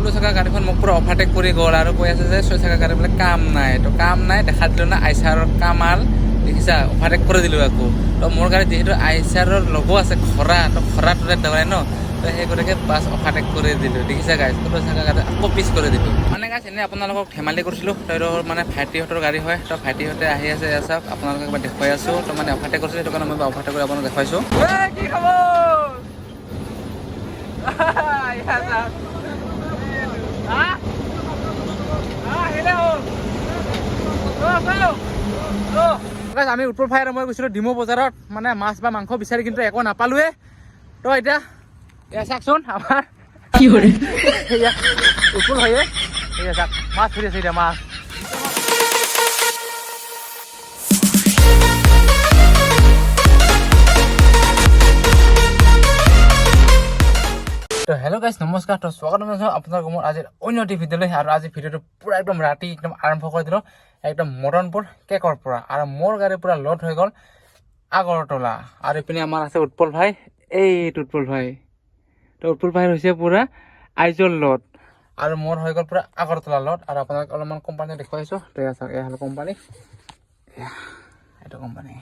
ষোলো চকা গাড়ীখন মোক পুৰা অভাৰটেক কৰি গ'ল আৰু কৈ আছে যে 6 চকা গাড়ী বোলে কাম নাই। তো কাম নাই দেখা দিলোঁ না আইচাৰৰ কামাল দেখিছা, অভাৰটেক কৰি দিলোঁ আকৌ। তো মোৰ গাড়ীত যিহেতু আইচাৰৰ লগো আছে খৰা, তো খৰাটোৰে দৌৰাই ন, তো সেই গতিকে বাছ অভাৰটেক কৰি দিলোঁ দেখিছা গাইছ। 16 চকা গাড়ী আকৌ পিছ কৰি দিলোঁ। মানে গাইছ এনেই আপোনালোকক ধেমালি কৰিছিলোঁ, তেওঁলোকৰ মানে ভাইটিহঁতৰ গাড়ী হয়। তো ভাইটিহঁতে আহি আছে, চাওক আপোনালোকক এবাৰ দেখুৱাই আছোঁ। তো মানে অভাৰটেক কৰিছিলোঁ, সেইটো কাৰণে মই অভাৰটেক কৰি আপোনালোকক দেখুৱাইছোঁ। কি খবৰ? আমি উত্তৰ ফাইৰে মই গৈছিলোঁ ডিমৌ বজাৰত, মানে মাছ বা মাংস বিচাৰি কিন্তু একো নাপালোৱে। তো এতিয়া এয়া চাওকচোন আমাৰ কি কৰে উত্তৰ ফাইৰে এয়া চাওক মাছ ধৰি আছে এতিয়া মাছ। তো হেল্ল' গাইছ, নমস্কাৰ। তো স্বাগতম জনাইছোঁ আপোনালোকক মোৰ আজিৰ অন্য এটি ভিডিঅ'লৈ। আৰু আজি ভিডিঅ'টো পূৰা একদম ৰাতি একদম আৰম্ভ কৰি দিলোঁ একদম মদনপুৰ কেকৰ পৰা। আৰু মোৰ গাড়ী পূৰা লোড হৈ গ'ল আগৰতলা। আৰু এইপিনে আমাৰ আছে উৎপল ভাই, এইটো উৎপল ভাই। তো উৎপল ভাইৰ হৈছে পূৰা আইজল লোড আৰু মোৰ হৈ গ'ল পূৰা আগৰতলা লোড। আৰু আপোনাক অলপমান কোম্পানী দেখুৱাইছোঁ। তো এয়া চাওক, এয়া হ'ল কোম্পানী, এইটো কোম্পানী।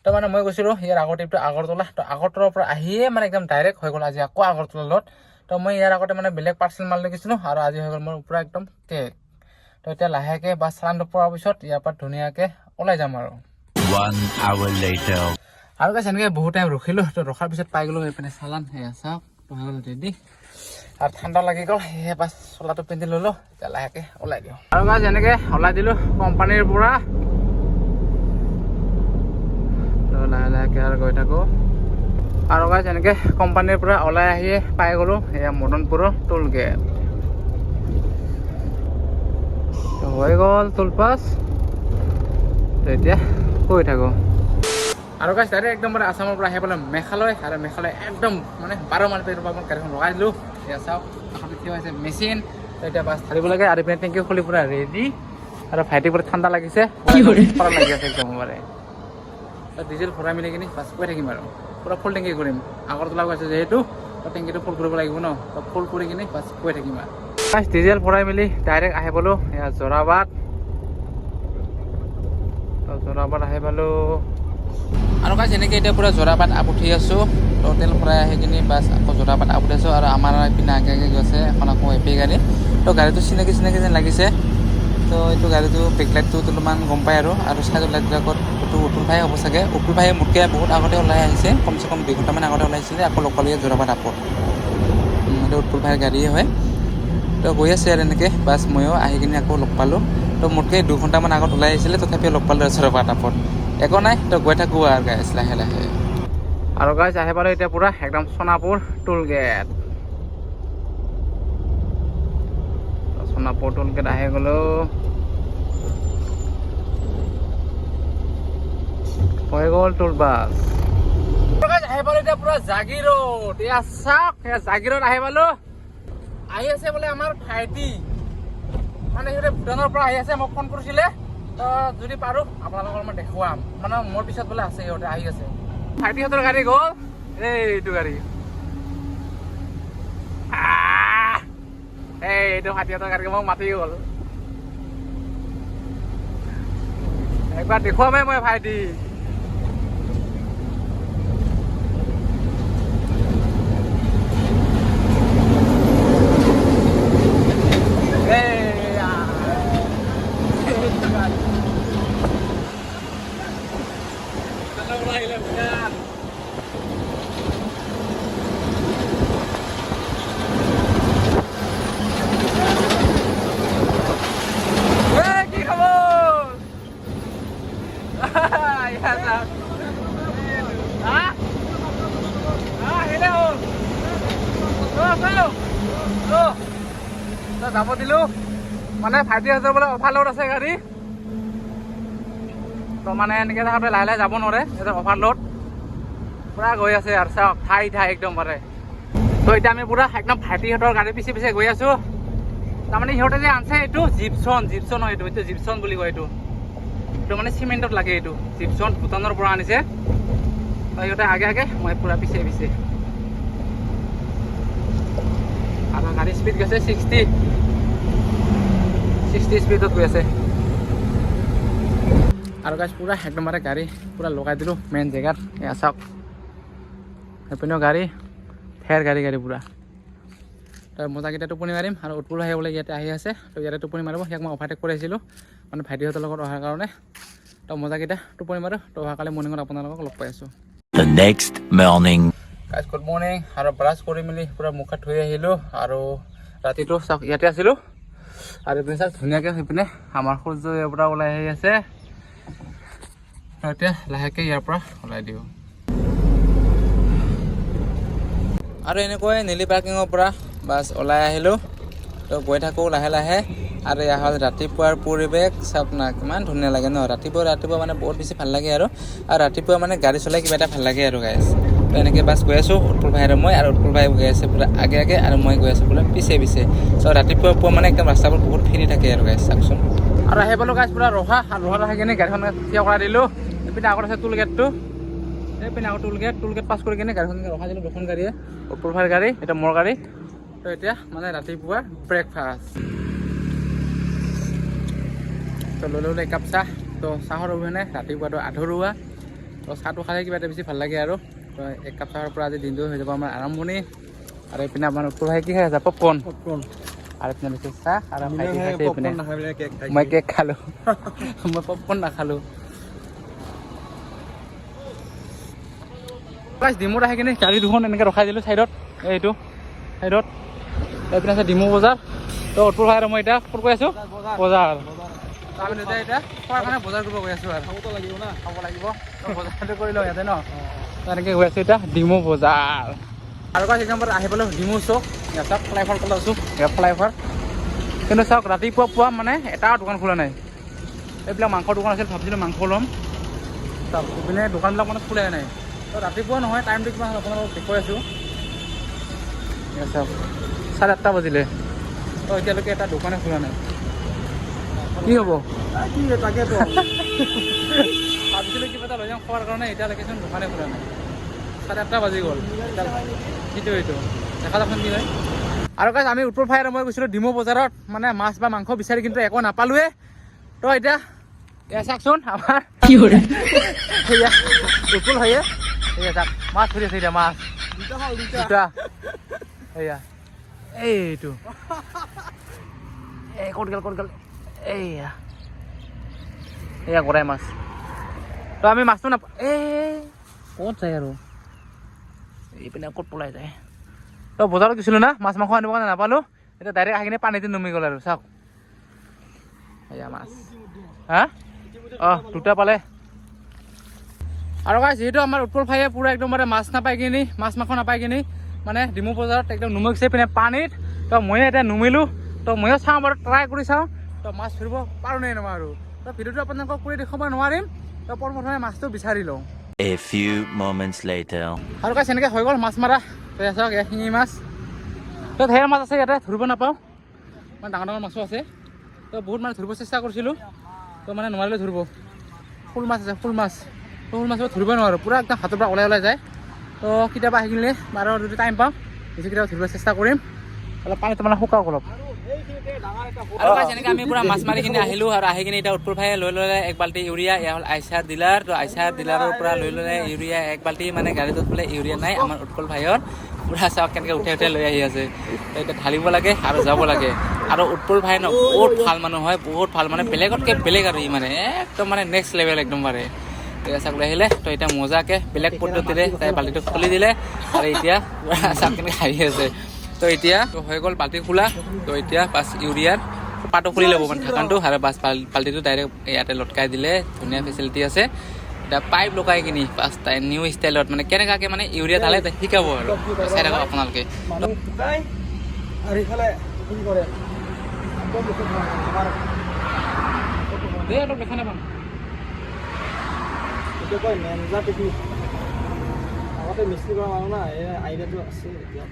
তো মানে মই গৈছিলোঁ ইয়াৰ আগৰ ট্ৰিপটো আগৰতলা। তো আগৰতলাৰ পৰা আহিয়ে মানে একদম ডাইৰেক্ট হৈ গ'ল আজি আকৌ আগৰতলা লোড। তো মই ইয়াৰ আগতে মানে বেলেগ পাৰ্চেল মাল লৈ গৈছিলোঁ, আৰু আজি হৈ গ'ল মোৰ পূৰা একদম কেক। তো এতিয়া লাহেকৈ বাছ চালানটো পোৱাৰ পিছত ইয়াৰ পৰা ধুনীয়াকৈ ওলাই যাম আৰু। 1 hour later. আৰু গাইছ এনেকৈ বহুত টাইম ৰখিলোঁ। তো ৰখাৰ পিছত পাই গ'লোঁ এইপিনে চালান, সেয়া চাওক তো হৈ গ'ল ৰেডি। আৰু ঠাণ্ডা লাগি গ'ল, সেয়ে বাছ চোলাটো পিন্ধি ল'লোঁ। এতিয়া লাহেকৈ ওলাই দিওঁ। আৰু গাইছ এনেকৈ ওলাই দিলোঁ কোম্পানীৰ পৰা। লাহে লাহেকৈ আৰু গৈ থাকোঁ। আৰু গাইছ এনেকৈ কোম্পানীৰ পৰা ওলাই আহিয়ে পাই গ'লোঁ এয়া মদনপুৰৰ টোল গেট। তো হৈ গ'ল টোল পাছ। তো এতিয়া গৈ থাকোঁ। আৰু গাইছ ডাইৰেক্ট একদম মানে আছামৰ পৰা আহি পেলাই মেঘালয়, আৰু মেঘালয় একদম মানে 12 মাইল পৰা মই গাড়ীখন লগাই দিলোঁ। এয়া চাওক কাষতে থিয় হৈছে মেচিন। তো এতিয়া বাছ ধাৰিব লাগে। আৰু ইপিনে টেংকি খুলি পূৰা ৰেডি। আৰু ভাইটি পূৰা ঠাণ্ডা লাগিছে, পৰা লাগি আছে একদম মানে। ডিজেল ভৰাই মিলি কিনি বাছ গৈ থাকিম আৰু পূৰা ফুল টেংকি কৰিম। আগৰতলা গৈছে যিহেতু, তো টেংকিটো ফুল কৰিব লাগিব ন, তো ফুল কৰি কিনি বাছ গৈ থাকিম আৰু। ফাৰ্ষ্ট ডিজেল ভৰাই মেলি ডাইৰেক্ট আহি পালোঁ এয়া যোৰাবাট। তো যোৰাবাট আহি পালোঁ। আৰু গাইছ এনেকৈ এতিয়া পূৰা যোৰাবাট আপ উঠি আছোঁ। তো তেল ভৰাই আহি কিনি বাছ আকৌ যোৰাবাট আপ উঠাইছোঁ। আৰু আমাৰ এইপিনে আগে আগে গৈছে এখন আকৌ এপি গাড়ী। তো গাড়ীটো চিনাকি চিনাকি যেন লাগিছে। তো এইটো গাড়ীটো বেকলাইটটো অলপমান গম পায় আৰু চাইডৰ লাইটবিলাকত এইটো উতুল ভাই হ'ব চাগে। উতুল ভাই মোতকৈ বহুত আগতে ওলাই আহিছে, কমচে কম 2 ঘণ্টামান আগতে ওলাইছিলে। আকৌ লগ পালোঁ যোৰাবাট আপত। এইটো উতুল ভাইৰ গাড়ীয়ে হয়। তো গৈ আছে আৰু এনেকৈ বাছ ময়ো আহি কিনি আকৌ লগ পালোঁ। তো মোতকৈ 2 ঘণ্টামান আগত ওলাই আহিছিলে, তথাপিও লগ পালোঁ যোৰাবাট আপত। একো নাই, তো গৈ থাকোঁ আৰু গাইছ লাহে লাহে। আৰু গাইছ আহি পালোঁ এতিয়া পূৰা একদম সোণাপুৰ টোল গেট। সোণাপুৰ টোল গেট আহি গ'লোঁ। হৈ গ'ল টোল বাছ। আহি পালোঁ এতিয়া পূৰা জাগিৰোড। এয়া চাওক এয়া জাগিৰোড আহি পালোঁ। আহি আছে বোলে আমাৰ ভাইটি, মানে সিহঁতে ভূটানৰ পৰা আহি আছে। মোক ফোন কৰিছিলে, তো যদি পাৰোঁ আপোনালোকৰ মই দেখুৱাম। মানে মোৰ পিছত বোলে আছে, সিহঁতে আহি আছে। ভাইটিহঁতৰ গাড়ী গ'ল, এইটো গাড়ী। এইটো ভাইটিহঁতৰ গাড়ী মোক মাতি গ'ল। একবাৰ দেখুৱামেই মই ভাইটি। যাব দিলোঁ, মানে ভাইটিহঁতৰ বোলে অভাৰলোড আছে গাড়ী। তো মানে এনেকৈ থাকোঁতে লাহে লাহে যাব নোৱাৰে, সিহঁতৰ অভাৰলোড পূৰা গৈ আছে আৰু চাওক ঠাই একদম পাৰে। তো এতিয়া আমি পূৰা একদম ভাইটিহঁতৰ গাড়ী পিছে পিছে গৈ আছোঁ। তাৰমানে সিহঁতে যে আনছে এইটো জিপচন হয়, এইটো জিপচন বুলি কয়। এইটো মানে চিমেণ্টত লাগে, এইটো জিপচন ভূটানৰ পৰা আনিছে। সিহঁতে আগে আগে, মই পূৰা পিছে পিছে। গাড়ী স্পীড গৈছে 60 স্পীডত গৈ আছে আৰু গাইছ পুৰা একদমবাৰে গাড়ী পুৰা লগাই দিলোঁ মেইন জেগাত এয়া চাওক সেইপিনেও গাড়ী ফেৰ গাড়ী পুৰা তো মজাকেইটা টোপনি মাৰিম আৰু উৎপল ভাই বোলে ইয়াতে আহি আছে তো ইয়াতে টোপনি মাৰিব সিয়াক মই অভাৰটেক কৰি আহিছিলোঁ মানে ভাইটিহঁতৰ লগত অহাৰ কাৰণে তো মজাকেইটা টোপনি মাৰোঁ তো অহাকালি মৰ্ণিঙত আপোনালোকক লগ পাই আছোঁ The next morning. Guys good morning আৰু ব্ৰাছ কৰি মেলি পুৰা মুখ হাত ধুই আহিলোঁ আৰু ৰাতিটো চাওক ইয়াতে আছিলোঁ আৰু এইপিনে চাওক ধুনীয়াকৈ সেইপিনে আমাৰ সূৰ্য ইয়াৰ পৰা ওলাই আহি আছে এতিয়া লাহেকৈ ইয়াৰ পৰা ওলাই দিওঁ আৰু এনেকৈ নীলি পাৰ্কিঙৰ পৰা বাছ ওলাই আহিলোঁ তো গৈ থাকোঁ লাহে লাহে আৰু এয়া হ'ল ৰাতিপুৱাৰ পৰিৱেশ চাওক না কিমান ধুনীয়া লাগে ন ৰাতিপুৱা মানে বহুত বেছি ভাল লাগে আৰু ৰাতিপুৱা মানে গাড়ী চলাই কিবা এটা ভাল লাগে আৰু গাইজ তো এনেকৈ বাছ গৈ আছোঁ উৎপল ভাই আৰু মই আৰু উৎপল ভাই গৈ আছে পূৰা আগে আৰু মই গৈ আছোঁ পূৰা পিছে চ' ৰাতিপুৱা পুৱা মানে একদম ৰাস্তাবোৰ বহুত ফ্ৰী থাকে আৰু গাইজ চাওকচোন আৰু আহি পালোঁ গাইজ পূৰা ৰহা আৰু ৰহাত আহি কিনে গাড়ীখন থিয় কৰাই দিলোঁ এইপিনে আগত আছে টোল গেটটো এইপিনে আগত টোল গেট পাছ কৰি কিনে গাড়ীখন ৰখাই দিলোঁ দুখন গাড়ীয়ে উৎপল ভাইৰ গাড়ী এটা মোৰ গাড়ী তো এতিয়া মানে ৰাতিপুৱা ব্ৰেকফাষ্ট তো লৈ ল'লোঁ একাপ চাহ তো চাহৰ অবিহনে ৰাতিপুৱাটো আধৰুৱা তো চাহটো খালে কিবা এটা বেছি ভাল লাগে আৰু তো এক কাপ চাহৰ পৰা আজি দিনটো হৈ যাব আমাৰ আৰম্ভণি আৰু এইপিনে আমাৰ উৎপল ভাই কি খাই আছে পপকৰ্ণ আৰু এইপিনে লৈছে চাহ আৰু ভাইটি খাইছে এইপিনে মই কেক খালোঁ মই পপকৰ্ণ নাখালোঁ ডিমুত আহি কিনে গাড়ী দুখন এনেকৈ ৰখাই দিলোঁ চাইডত এইটো চাইডত এইপিনে আছে ডিমু বজাৰ তো উৎপল ভাই আৰু মই এতিয়া ক'ত গৈ আছোঁ বজাৰ আমি দুটাই এতিয়া খোৱাৰ কাৰণে বজাৰ কৰিব গৈ আছোঁ আৰু খাবতো লাগিব না খাব লাগিব বজাৰটো কৰি লওঁ ইয়াতে ন তেনেকৈ গৈ আছোঁ এতিয়া ডিমু বজাৰ আৰু গাইজ এক নম্বৰ আহি পালোঁ ডিমু চক ইয়াত চাওক ফ্লাইভাৰ কল আছোঁ ইয়াত ফ্লাইভাৰ কিন্তু চাওক ৰাতিপুৱা পুৱা মানে এটা দোকান খোলা নাই এইবিলাক মাংসৰ দোকান আছিল ভাবিছিলোঁ মাংস ল'ম চাওক ইপিনে দোকানবিলাক মানে খোলাই নাই তো ৰাতিপুৱা নহয় টাইমটো কিমান হ'ল আপোনালোকক দেখুৱাই আছোঁ চাওক 8:30 বাজিলে তো এতিয়ালৈকে এটা দোকানে খোলা নাই কি হ'ব তাকেতো ভাবিছিলোঁ কিবা এটা লৈ যাম খোৱাৰ কাৰণে এতিয়ালৈকেচোন দোকানে খোলা নাই 8:30 বাজি গ'ল সেইটো দেখা যাওকচোন কি হয় আৰু গাইজ আমি উৎপল ভাই আৰু মই গৈছিলোঁ ডিমু বজাৰত মানে মাছ বা মাংস বিচাৰি কিন্তু একো নাপালোৱে তো এতিয়া এয়া চাওকচোন আমাৰ কি কৰে উৎপল ভাইয়ে এয়া চাওক মাছ ধৰি আছে এতিয়া মাছ দুটা এয়া এইটো এই ক'ত গ'ল এয়া গৰাই মাছ তো আমি মাছটো নাপাওঁ ক'ত যায় আৰু এইপিনে ক'ত পলাই যায় তো বজাৰত গৈছিলোঁ না মাছ মাংস আনিবৰ কাৰণে নাপালোঁ এতিয়া ডাইৰেক্ট আহি কিনে পানীতে নুমি গ'ল আৰু চাওক এয়া মাছ হা দুটা পালে আৰু গাইজ যিহেতু আমাৰ উৎপল ভাইয়ে পূৰা একদম মানে মাছ নাপাই কিনি মাছ মাংস নাপাই কিনি মানে ডিমু বজাৰত একদম নুমুকছে পিনে পানীত তো ময়ো এতিয়া নুমিলোঁ তো ময়ো চাওঁ বাৰু ট্ৰাই কৰি চাওঁ তো মাছ ধৰিব পাৰোঁ নে নোৱাৰোঁ তো ভিডিঅ'টো আপোনালোকক কৰি দেখুৱাব নোৱাৰিম তো প্ৰথমে মাছটো বিচাৰি লওঁ A few moments later. আৰু গাইজ এনেকৈ হৈ গ'ল মাছ মাৰা তো চাওক এয়া শিঙি মাছ তো ঢেৰ মাছ আছে ইয়াতে ধৰিব নাপাওঁ মানে ডাঙৰ মাছো আছে তো বহুত মানে ধৰিব চেষ্টা কৰিছিলোঁ তো মানে নোৱাৰিলে ধৰিব শ'ল মাছ আছে শ'ল মাছ ধৰিব নোৱাৰোঁ পূৰা একদম হাতৰ পৰা ওলাই যায় তো কেতিয়াবা আহি কিনে আৰু যদি টাইম পাওঁ বেছি কেতিয়াবা ধৰিব চেষ্টা কৰিম অলপ পানীটো মানে শুকাওক অলপ আৰু গাইজ এনেকৈ আমি পূৰা মাছ মাৰি কিনে আহিলোঁ আৰু আহি কিনে এতিয়া উৎপল ভাইয়ে লৈ ল'লে এক বাল্টি ইউৰিয়া এয়া হ'ল আইচাৰ ডিলাৰ তো আইচাৰ ডিলাৰৰ পৰা লৈ ল'লে ইউৰিয়া এক বাল্টি মানে গাড়ীটোত বোলে ইউৰিয়া নাই আমাৰ উৎপল ভাইৰ পূৰা চাওক কেনেকৈ উঠাই লৈ আহি আছে এতিয়া ঢালিব লাগে আৰু যাব লাগে আৰু উৎপল ভাই ন বহুত ভাল মানুহ হয় বহুত ভাল মানে বেলেগতকৈ বেলেগ আৰু ই মানে একদম মানে নেক্সট লেভেল একদমবাৰে চাক লৈ আহিলে তো এতিয়া মজাকৈ বেলেগ পদ্ধতিৰে তাই বাল্টিটো খুলি দিলে আৰু এতিয়া চাওক কেনেকৈ হাঁহি আছে তো এতিয়া হৈ গ'ল বাল্টি খোলা তো এতিয়া বাছ ইউৰিয়াৰ পাতো খুলি ল'ব মানে ঢাকনটো আৰু বাছ বাল্টিটো ডাইৰেক্ট ইয়াতে লটকাই দিলে ধুনীয়া ফেচিলিটি আছে এতিয়া পাইপ লগাই কিনি বাছ তাই নিউ ষ্টাইলত মানে কেনেকুৱাকৈ মানে ইউৰিয়া ঢালে শিকাব আৰু চাই থাকক আপোনালোকে দেখা নাপাম আগতে মিস্ত্ৰী কৰা মানুহ না এই আইডিয়াটো আছে এতিয়া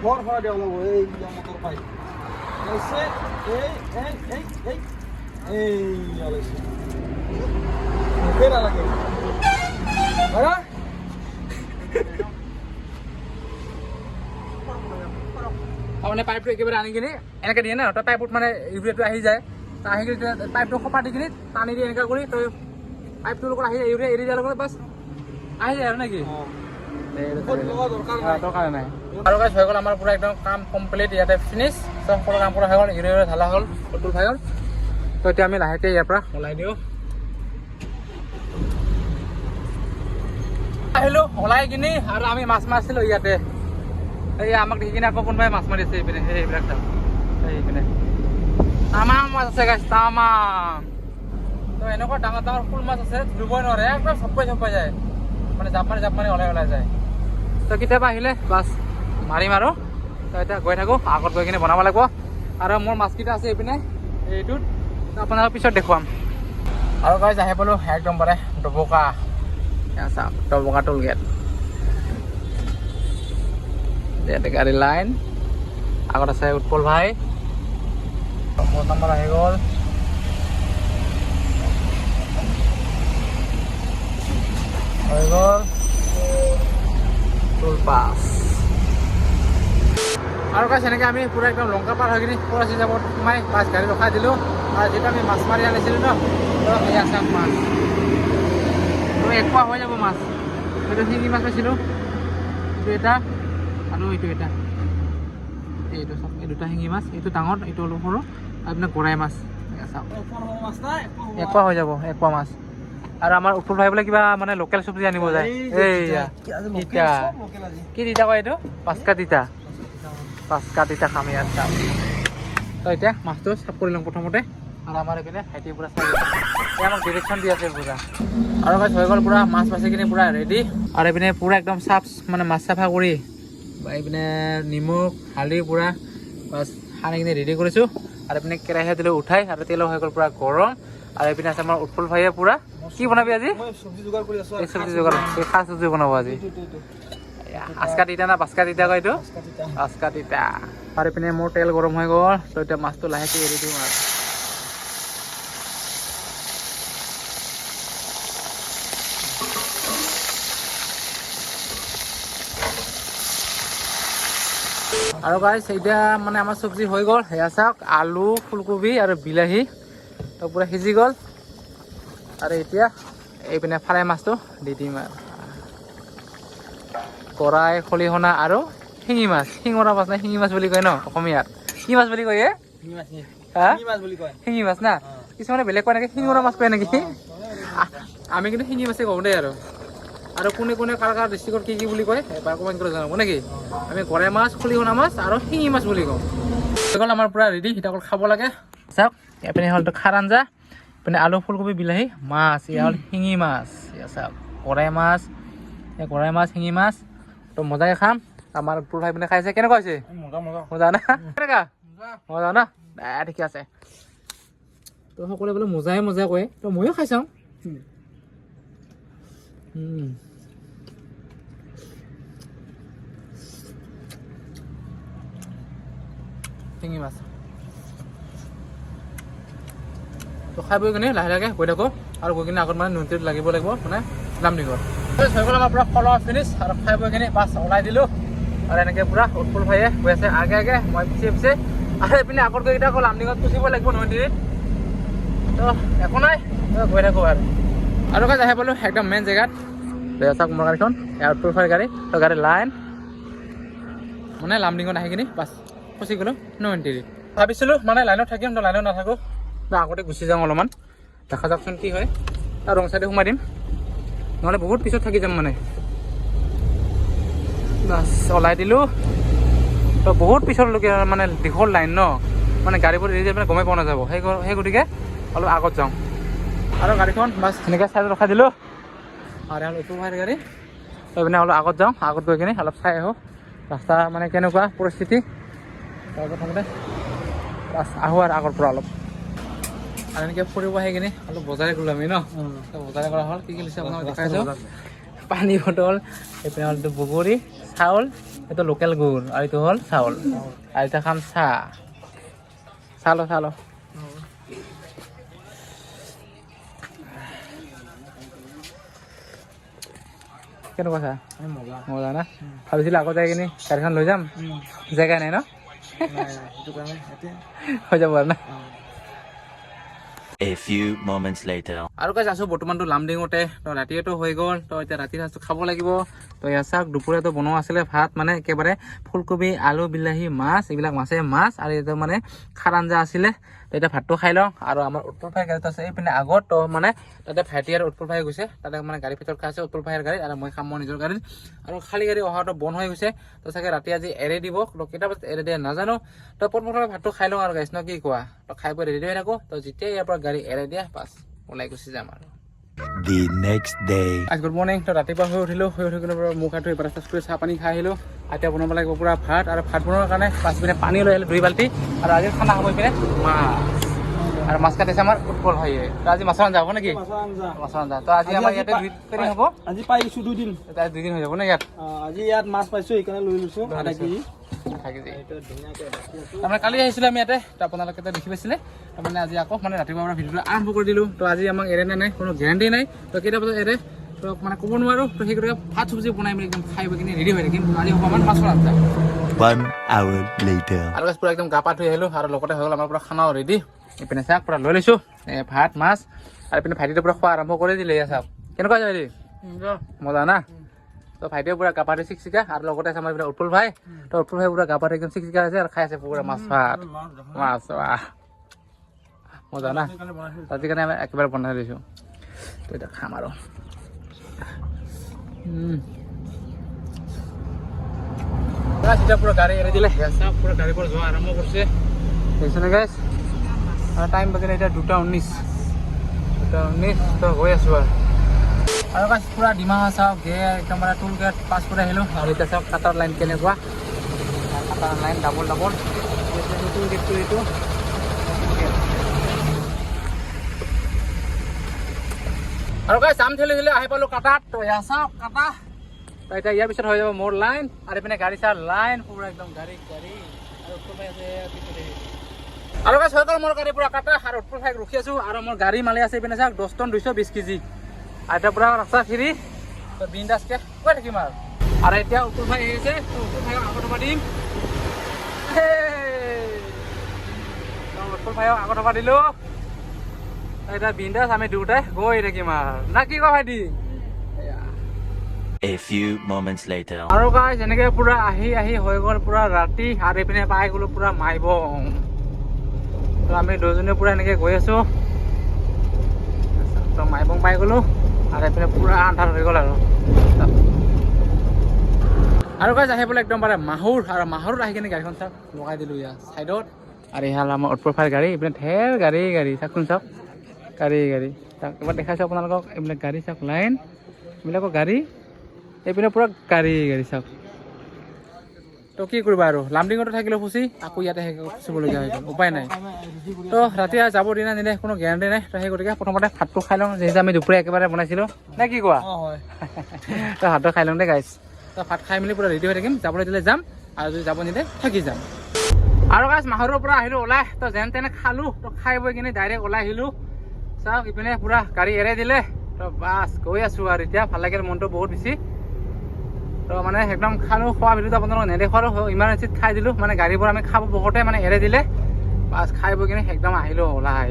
বৰ হয় দিয়া অলপ এই মটৰ পাইপ মুখে নালাগে মানে পাইপটো একেবাৰে আনি কিনি এনেকৈ দিয়ে ন তই পাইপত মানে ইউৰিয়াটো আহি যায় তো আহি কিনি পাইপটো খপা দি কিনি টানি দিয়ে এনেকৈ কৰি তই পাইপটোৰ লগত আহি যায় ইউৰিয়া এৰি দিয়াৰ লগত বাছ আহি যায় আৰু নেকি দৰকাৰ নাই আৰু গাইছ হৈ গ'ল আমাৰ পুৰা একদম কাম কমপ্লিট ইয়াতে ফিনিছ চব সকলো কাম কৰা হৈ গ'ল ইউৰিয়া ঢালা হ'ল ফুল খাই গ'ল তো এতিয়া আমি লাহেকৈ ইয়াৰ পৰা ওলাই দিওঁ আহিলোঁ ওলাই কিনি আৰু আমি মাছ মাৰিছিলোঁ ইয়াতে এই আমাক দেখি কিনে আকৌ কোনোবাই মাছ মাৰিছে এইপিনে সেইবিলাক চাওক এইপিনে তামাম মাছ আছে গাইছ তামাম তো এনেকুৱা ডাঙৰ ডাঙৰ ফুল মাছ আছে ধৰিবই নোৱাৰে একদম চপাই যায় মানে জাপ মাৰি ওলাই যায় তো কেতিয়াবা আহিলে বাছ মাৰিম আৰু তো এতিয়া গৈ থাকোঁ আগত গৈ কিনে বনাব লাগিব আৰু মোৰ মাছকেইটা আছে এইপিনে এইটোত আপোনালোক পিছত দেখুৱাম আৰু গাইছ আহি পালোঁ একদম পাৰে ডবকা চাওক ডবকা টোল গেট ইয়াতে গাড়ী লাইন আগত আছে উৎপল ভাই মোৰ নম্বৰ আহি গ'ল হৈ গ'ল টোল পাছ আৰু গাইছ এনেকৈ আমি পূৰা একদম লংকা পাৰ হৈ কিনি পূৰা চিজাবত সোমাই বাছ গাড়ী ৰখাই দিলোঁ আৰু যিটো আমি মাছ মাৰি আনিছিলোঁ ন তো সেয়া চাওক মাছ তো একপোৱা হৈ যাব মাছ এইটো শিঙি মাছ পাইছিলোঁ এইটো এটা আৰু এইটো এটা এইটো চাওক এই দুটা শিঙি মাছ এইটো ডাঙৰ এইটো অলপ সৰু আৰু আপোনাৰ গৰাই মাছ চাওক একপোৱা হৈ যাব একপোৱা মাছ আৰু আমাৰ উৎপল ভাই বোলে কিবা মানে লোকেল চব্জি আনিব যায় এইয়া তিতা কি তিতা কয় এইটো পাঁচকা তিতা খাম ইয়াত চাওক তো এতিয়া মাছটো চাফ কৰি লওঁ প্ৰথমতে আৰু আমাৰ এইপিনে ভাইটি পূৰা চাই আমাক ডিৰেকশ্যন দি আছে পূৰা আৰু গাইছ হৈ গ'ল পূৰা মাছ বাচি কিনি পূৰা ৰেডি আৰু এইপিনে পূৰা একদম চাফ মানে মাছ চাফা কৰি এইপিনে নিমখ হালধি পূৰা বাছ সানি কিনি ৰেডি কৰিছোঁ আৰু এইপিনে কেৰাহীত দিলোঁ উঠাই আৰু তেলো হৈ গ'ল পূৰা গৰম আৰু এইপিনে আছে আমাৰ উৎপল ভাইয়ে পূৰা কি বনাবি আজি এই চব্জি যোগাৰ এই খাৰ চব্জি বনাব আজি আচকা তিতা না বাচকা তিতা কয় এইটো বাচকা তিতা আৰু এইপিনে মোৰ তেল গৰম হৈ গ'ল তো এতিয়া মাছটো লাহেকৈ এৰি দিওঁ আৰু গাইছ এতিয়া মানে আমাৰ চব্জি হৈ গ'ল সেয়া চাওক আলু ফুলকবি আৰু বিলাহী তো পূৰা সিজি গ'ল আৰু এতিয়া এইপিনে ফ্ৰাই মাছটো দি দিম আৰু কৰাই খলিহনা আৰু শিঙি মাছ শিঙৰা মাছ নাই শিঙি মাছ বুলি কয় ন অসমীয়াত কি মাছ বুলি কয় শিঙি মাছ না কিছুমানে বেলেগ কয় নেকি শিঙৰা মাছ কয় নেকি আমি কিন্তু শিঙি মাছে কওঁ দেই আৰু কোনে কোনে কাৰ কাৰ ডিষ্ট্ৰিক্টত কি বুলি কয় এবাৰ কমেণ্ট কৰি জনাব নেকি আমি গৰৈ মাছ খলিহনা মাছ আৰু শিঙি মাছ বুলি কওঁ গ'ল আমাৰ পূৰা ৰেডি সিতাকল খাব লাগে চাওক এইপিনে হ'লতো খাৰ আঞ্জা এইপিনে আলু ফুলকবি বিলাহী মাছ এয়া হ'ল শিঙি মাছ চাওক গৰৈ মাছ শিঙি মাছ তো মজাকৈ খাম আমাৰ উৎপল ভাই পিনে খাইছে কেনেকুৱা হৈছে মজা না কেনেকুৱা মজা না ঠিকে আছে তো সকলোৱে বোলে মজাই কয় তো ময়ো খাই চাওঁ শিঙি মাছ তো খাই বৈ কিনে লাহে লাহে গৈ থাকোঁ আৰু গৈ কিনে আগত মানে নুনটিত লাগিব মানে লামডিঙত হৈ গ'ল আমাৰ পূৰা ফলৰ ফিনিছ আৰু খাই বৈ কিনে বাছ ওলাই দিলোঁ আৰু এনেকৈ পূৰা উৎপল ভাইয়ে গৈ আছে আগে মই পিছে আৰু এইপিনে আগত গৈ কিনে আকৌ লামডিঙত পুচিব লাগিব নুনটিত তো একো নাই গৈ থাকোঁ আৰু গাইছ আহি পালোঁ একদম মেইন জেগাত চাওক মোৰ গাড়ীখন উৎপল ভাইৰ গাড়ী তো গাড়ী লাইন মানে লামডিঙত আহি কিনি বাছ ফচি গ'লোঁ নুনটিত ভাবিছিলোঁ মানে লাইনত থাকিম তো লাইনত নাথাকোঁ আগতে গুচি যাওঁ অলপমান দেখা যাওকচোন কি হয় তাৰ ৰং চাইডে সোমাই দিম নহ'লে বহুত পিছত থাকি যাম মানে বাছ ওলাই দিলোঁ তো বহুত পিছলৈকে মানে দীঘল লাইন ন মানে গাড়ীবোৰ এৰি যায় মানে গমেই পোৱা নাযাব সেই গতিকে অলপ আগত যাওঁ আৰু গাড়ীখন বাছ সেনেকৈ চাইডত ৰখাই দিলোঁ আৰু হ'ল উৎপল ভাইৰ গাড়ী তো এইপিনে অলপ আগত যাওঁ আগত গৈ কিনে অলপ চাই আহোঁ ৰাস্তা মানে কেনেকুৱা পৰিস্থিতি তাৰ প্ৰথমতে বাছ আহোঁ আৰু আগৰ পৰা অলপ আৰু এনেকৈ ফুৰিব আহি কিনে অলপ বজাৰে কৰিলোঁ আমি ন বজাৰে কৰা হ'ল কি লৈছে আপোনাক দেখাইছোঁ পানী বটল এইপিনে হ'ল এইটো বগৰী চাউল এইটো লোকেল গুড় আৰু এইটো হ'ল চাউল আৰু এতিয়া খাম চাহ ল কেনেকুৱা চাহ মজা না ভাবিছিলোঁ আকৌ যাই কিনে গাড়ীখন লৈ যাম জেগা নাই ন সেইটো কাৰণে এতিয়া হৈ যাব আৰু না A few moments later. আৰু গাইছ আছোঁ বৰ্তমানটো লামডিঙতে তো ৰাতিয়েতো হৈ গ'ল তো এতিয়া ৰাতিৰ সাঁজটো খাব লাগিব তো ইয়াৰ চাওক দুপৰীয়াটো বনোৱা আছিলে ভাত মানে একেবাৰে ফুলকবি আলু বিলাহী মাছ এইবিলাক মাছ আৰু এইটো মানে খাৰ আঞ্জা আছিলে তো এতিয়া ভাতটো খাই লওঁ আৰু আমাৰ উৎপল ভাইৰ গাড়ীটো আছে এইপিনে আগত তো মানে তাতে ভাইটি আৰু উৎপল ভাই গৈছে তাতে মানে গাড়ী ভিতৰত খাই আছে উৎপল ভাইৰ গাড়ীত আৰু মই খাম মোৰ নিজৰ গাড়ীত আৰু খালী গাড়ী অহাটো বন্ধ হৈ গৈছে তো চাগে ৰাতি আজি এৰে দিব তো কেইটা বজাত এৰে দিয়ে নাজানো তো প্ৰথমে ভাতটো খাই লওঁ আৰু গাইছ ন কি কোৱা তো খাই বৈ ৰেডি হৈ থাকোঁ তো যেতিয়া ইয়াৰ পৰা গাড়ী এৰে দিয়া বাছ ওলাই গুচি যাম আৰু The next day. Good morning তো ৰাতিপুৱা শুই উঠিলোঁ শুই উঠি কিনে মুখ হাত ধুই ব্ৰাছ কৰি চাহ পানী খাই আহিলোঁ এতিয়া বনাব লাগিব পূৰা ভাত আৰু ভাত বনোৱাৰ কাৰণে পাঁচ পিনে পানী লৈ আহিলোঁ 2 বাল্টি আৰু আজি খানা খাব পিনে মাছ আৰু মাছ কাটিছে আমাৰ উৎপল ভাইয়ে তো আজি মাছৰ আঞ্জা হ'ব নেকি মাছৰ আঞ্জা তো আজি আমাৰ ইয়াতে 2 কেজি হ'ব আজি পাইছোঁ 2 দিন আজি 2 দিন হৈ যাব নে ইয়াত আজি ইয়াত মাছ পাইছোঁ সেইকাৰণে লৈ লৈছোঁ আধা কেজি তাৰমানে কালি আহিছিলোঁ আমি ইয়াতে তো আপোনালোকে দেখি পাইছিলে তাৰমানে আজি আকৌ মানে ৰাতিপুৱা পৰা ভিডিঅ'টো আৰম্ভ কৰি দিলোঁ তো আজি আমাক এৰে নে নাই কোনো গেৰাণ্টি নাই তো কেইটা বজাত এৰে তো মানে ক'ব নোৱাৰোঁ তো সেই গতিকে ভাত চব্জি বনাই মেলি একদম খাই বৈ কিনে ৰেডি হৈ থাকিম আজি হ'ব আমাৰ মাছৰ আঞ্জা 1 hour later. আৰু পূৰা একদম গা পা ধুই আহিলোঁ আৰু লগতে হৈ গ'ল আমাৰ পূৰা খানাও ৰেডি এইপিনে চাওক পূৰা লৈ লৈছোঁ ভাত মাছ আৰু এইপিনে ভাইটিটো পূৰা খোৱা আৰম্ভ কৰি দিলে এয়া চাওক কেনেকুৱা যায় ভাইটি মজা না তো ভাইটিয়ে পূৰা গা পা ধুই চিকচিকা আৰু লগতে আছে আমাৰ এইপিনে উৎপল ভাই তো উৎপল ভাই পূৰা গা পা ধুই একদম চিকচিকা আছে আৰু খাই আছে পূৰা মাছ ভাত মাছ মজা না ৰাতিৰ কাৰণে আমি একেবাৰে বনাই দিছোঁ তো এতিয়া খাম আৰু এতিয়া পুৰা গাড়ী এৰি দিলে চাওক পুৰা গাড়ীৰ পৰা যোৱা আৰম্ভ কৰিছে দেখিছেনে গাইছ আৰু টাইম বাজিলে এতিয়া 2:19 তো গৈ আছোঁ আৰু গাইছ পুৰা ডিমা চাওক একদম মানে টুল গেট পাছ কৰি আহিলোঁ আৰু এতিয়া চাওক কাটাৰ লাইন কেনেকুৱা কাটাৰ লাইন ডাবল টুল গেটটো এইটো আৰু গাইছ যাম ঠেলি আহি পালোঁ কাটাত তো এয়া চাওক কাটা তো এতিয়া ইয়াৰ পিছত হৈ যাব মোৰ লাইন আৰু এইপিনে গাড়ী চাৰ লাইন পুৰা একদম গাড়ী আৰু উৎপল ভাই আছে আৰু গাইছ হৈ গ'ল মোৰ গাড়ী পুৰা কাটা আৰু উৎপল ভাইক ৰখি আছোঁ আৰু মোৰ গাড়ী মালি আছে এইপিনে চাওক 10 টন 220 কেজি আৰু এতিয়া পুৰা ৰাস্তা ফিৰি তো বিন্দাছকে গৈ থাকিম আৰু এতিয়া উৎপল ভাই আহিছে তো উৎপল ভাইক আগত হ'ব দিম উৎপল ভাইক আগত হ'ব দিলোঁ এতিয়া বিন্দাছ আমি দুটাই গৈ থাকিম আৰু না কি কয় ভাইটি A few moments later. আৰু গাইছ এনেকৈ পূৰা আহি হৈ গ'ল পূৰা ৰাতি আৰু এইপিনে পাই গ'লোঁ পূৰা মাইবং তো আমি দুজনে পূৰা এনেকৈ গৈ আছোঁ তো মাইবং পাই গ'লোঁ আৰু এইপিনে পূৰা আন্ধাৰ হৈ গ'ল আৰু গাইছ আহি পেলাই একদম পাৰে মাহুৰ আৰু মাহুৰত আহি কিনে গাড়ীখন চাওক লগাই দিলোঁ ইয়াত ছাইডত আৰু এহাল আমাৰ উৎপল ভাইৰ গাড়ী এইপিনে ঢেৰ গাড়ী চাওকচোন চাওক গাড়ী চাওক এবাৰ দেখাইছোঁ আপোনালোকক এইবিলাক গাড়ী চাওক লাইন এইবিলাকৰ গাড়ী এইপিনে পূৰা গাড়ী চাওক তো কি কৰিবা আৰু লামডিঙতো থাকিলেও ফুচি আকৌ ইয়াতে ফুচিবলগীয়া হৈ গ'ল উপায় নাই তো ৰাতি যাব দিনা নিলে কোনো গেৰাণ্টি নাই তো সেই গতিকে প্ৰথমতে ভাতটো খাই লওঁ যিহেতু আমি দুপৰীয়া একেবাৰে বনাইছিলোঁ নে কি কোৱা তো ভাতটো খাই লওঁ দে গাইছ তো ভাত খাই মেলি পূৰা ৰেডি হৈ থাকিম যাবলৈ দিলে যাম আৰু যদি যাব নিদিয়ে থাকি যাম আৰু গাইছ মাহৰৰ পৰা আহিলোঁ ওলাই তো যেন তেনে খালোঁ তো খাই বৈ কিনে ডাইৰেক্ট ওলাই আহিলোঁ চাওক ইপিনে পূৰা গাড়ী এৰাই দিলে তো বাছ গৈ আছোঁ আৰু এতিয়া ভাল লাগিল মনটো বহুত বেছি তো মানে একদম খালোঁ খোৱা ভিডিঅ'টো আপোনালোকক নেদেখুৱালোঁ ইমাৰ্জেঞ্চিত খাই দিলোঁ মানে গাড়ীৰ পৰা আমি খাব বহুতে মানে এৰাই দিলে বাছ খাই বৈ কিনে একদম আহিলোঁ ওলাই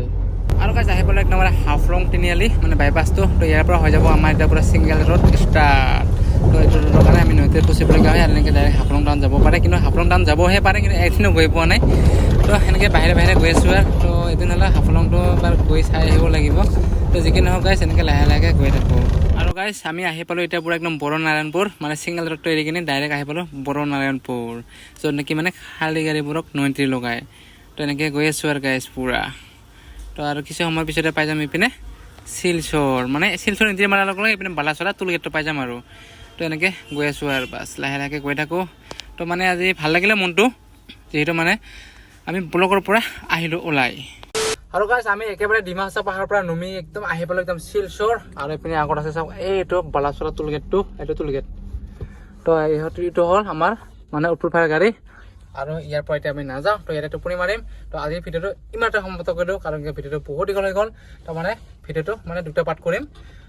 আৰু গাইছ আহি পেলাই একদম মানে হাফলং তিনিআলি মানে বাইপাছটো তো ইয়াৰ পৰা হৈ যাব আমাৰ এতিয়া পূৰা ছিংগল ৰোড ষ্টাৰ্ট তো এইটো ৰোডৰ কাৰণে আমি নৈতে ফুচিবলগীয়া হয় আৰু এনেকৈ ডাইৰেক্ট হাফলং টাউন যাব পাৰে কিন্তু হাফলং টাউন যাবহে পাৰে কিন্তু এদিনো গৈ পোৱা নাই তো সেনেকৈ বাহিৰে গৈ আছোঁ আৰু তো এদিন হ'লে হাফলংটো এবাৰ গৈ চাই আহিব লাগিব তো যি কি নহওক গাইছ এনেকৈ লাহে গৈ থাকোঁ আৰু গাইছ আমি আহি পালোঁ এতিয়া পূৰা একদম বড়ো নাৰায়ণপুৰ মানে ছিংগল ৰোডটো এৰি কিনে ডাইৰেক্ট আহি পালোঁ বড়ো নাৰায়ণপুৰ য'ত নেকি মানে খালী গাড়ীবোৰক 93 লগায় তো এনেকৈ গৈ আছোঁ আৰু গাইছ পূৰা তো আৰু কিছু সময় পিছতে পাই যাম এইপিনে শিলচৰ মানে শিলচৰ নিদিয়ে মাৰাৰ লগে লগে এইপিনে বালাচৰা টুল গেটটো পাই যাম আৰু তো এনেকৈ গৈ আছোঁ আৰু বাছ লাহে গৈ থাকোঁ তো মানে আজি ভাল লাগিলে মনটো যিহেতু মানে আমি ব্লকৰ পৰা আহিলোঁ ওলাই আৰু গাইছ আমি একেবাৰে ডিমা হাছাও পাহাৰৰ পৰা নামি একদম আহি পালোঁ একদম শিলচৰ আৰু এইপিনে আগত আছে চাওক এইটো বালাচৰা টুল গেটটো এইটো টুল গেট তো এইটো হ'ল আমাৰ মানে উৎপল ভাইৰ গাড়ী আৰু ইয়াৰ পৰা এতিয়া আমি নাযাওঁ তো ইয়াতে টোপনি মাৰিম তো আজিৰ ভিডিঅ'টো ইমানতে সমাপ্ত কৰিলোঁ কাৰণ ভিডিঅ'টো বহুত দীঘল হৈ গ'ল তো মানে ভিডিঅ'টো মানে 2টা পাৰ্ট কৰিম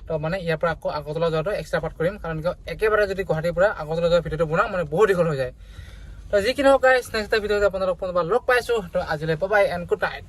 তো মানে ইয়াৰ পৰা আকৌ আগতলা যোৱাটো এক্সট্ৰা পাৰ্ট কৰিম কাৰণ একেবাৰে যদি গুৱাহাটীৰ পৰা আগতলা যোৱা ভিডিঅ'টো বনাওঁ মানে বহুত দীঘল হৈ যায় তো যি কি নহওক গাইজ নেক্সট ভিডিঅ'ত আপোনালোক পুনৰবাৰ লগ পাইছোঁ তো আজিলৈ বাই এণ্ড গুড নাইট